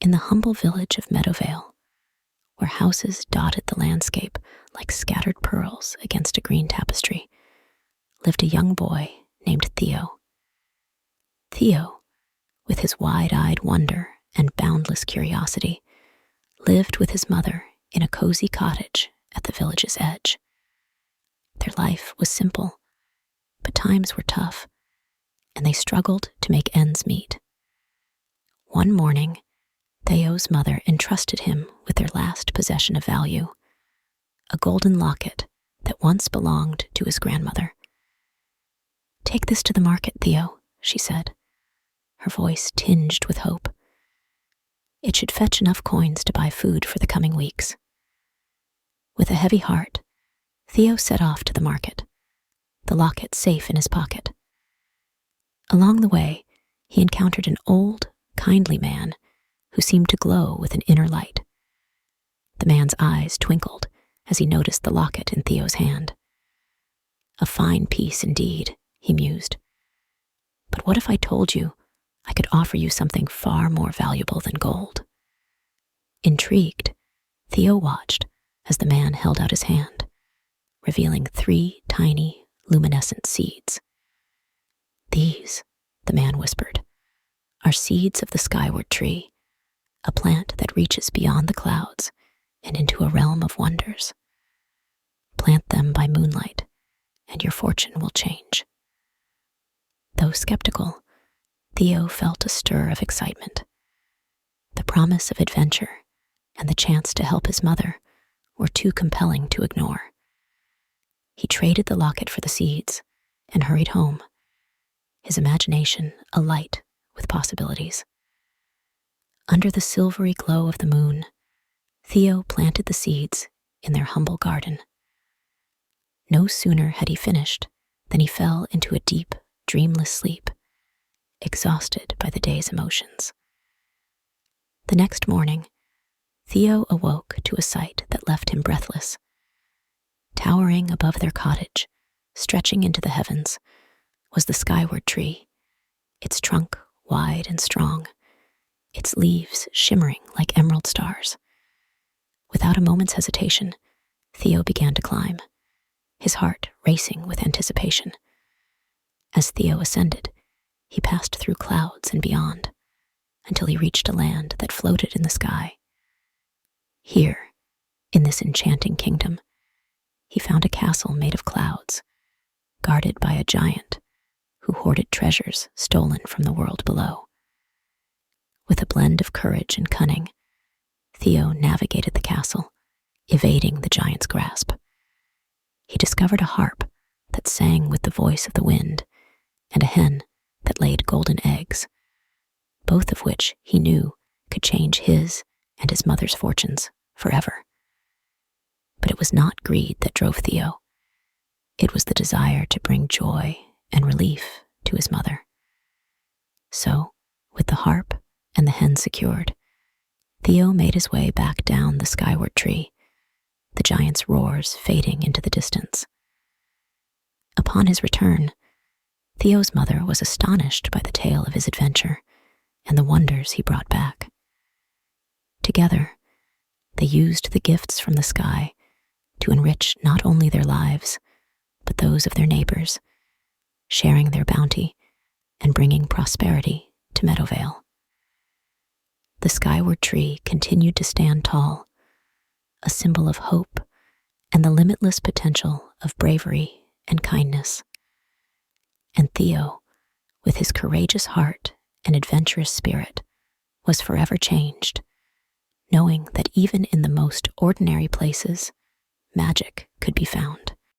In the humble village of Meadowvale, where houses dotted the landscape like scattered pearls against a green tapestry, lived a young boy named Theo. Theo, with his wide-eyed wonder and boundless curiosity, lived with his mother in a cozy cottage at the village's edge. Their life was simple, but times were tough, and they struggled to make ends meet. One morning, Theo's mother entrusted him with their last possession of value, a golden locket that once belonged to his grandmother. "Take this to the market, Theo," she said, her voice tinged with hope. "It should fetch enough coins to buy food for the coming weeks." With a heavy heart, Theo set off to the market, the locket safe in his pocket. Along the way, he encountered an old, kindly man who seemed to glow with an inner light. The man's eyes twinkled as he noticed the locket in Theo's hand. "A fine piece indeed," he mused. "But what if I told you I could offer you something far more valuable than gold?" Intrigued, Theo watched as the man held out his hand, revealing 3 tiny, luminescent seeds. "These," the man whispered, "are seeds of the Skyward Tree, a plant that reaches beyond the clouds and into a realm of wonders. Plant them by moonlight, and your fortune will change." Though skeptical, Theo felt a stir of excitement. The promise of adventure and the chance to help his mother were too compelling to ignore. He traded the locket for the seeds and hurried home, his imagination alight with possibilities. Under the silvery glow of the moon, Theo planted the seeds in their humble garden. No sooner had he finished than he fell into a deep, dreamless sleep, exhausted by the day's emotions. The next morning, Theo awoke to a sight that left him breathless. Towering above their cottage, stretching into the heavens, was the Skyward Tree, its trunk wide and strong, its leaves shimmering like emerald stars. Without a moment's hesitation, Theo began to climb, his heart racing with anticipation. As Theo ascended, he passed through clouds and beyond, until he reached a land that floated in the sky. Here, in this enchanting kingdom, he found a castle made of clouds, guarded by a giant who hoarded treasures stolen from the world below. With a blend of courage and cunning, Theo navigated the castle, evading the giant's grasp. He discovered a harp that sang with the voice of the wind and a hen that laid golden eggs, both of which he knew could change his and his mother's fortunes forever. But it was not greed that drove Theo. It was the desire to bring joy and relief to his mother. So, with the harp and the hen secured, Theo made his way back down the Skyward Tree, the giant's roars fading into the distance. Upon his return, Theo's mother was astonished by the tale of his adventure and the wonders he brought back. Together, they used the gifts from the sky to enrich not only their lives, but those of their neighbors, sharing their bounty and bringing prosperity to Meadowvale. The Skyward Tree continued to stand tall, a symbol of hope and the limitless potential of bravery and kindness. And Theo, with his courageous heart and adventurous spirit, was forever changed, knowing that even in the most ordinary places, magic could be found.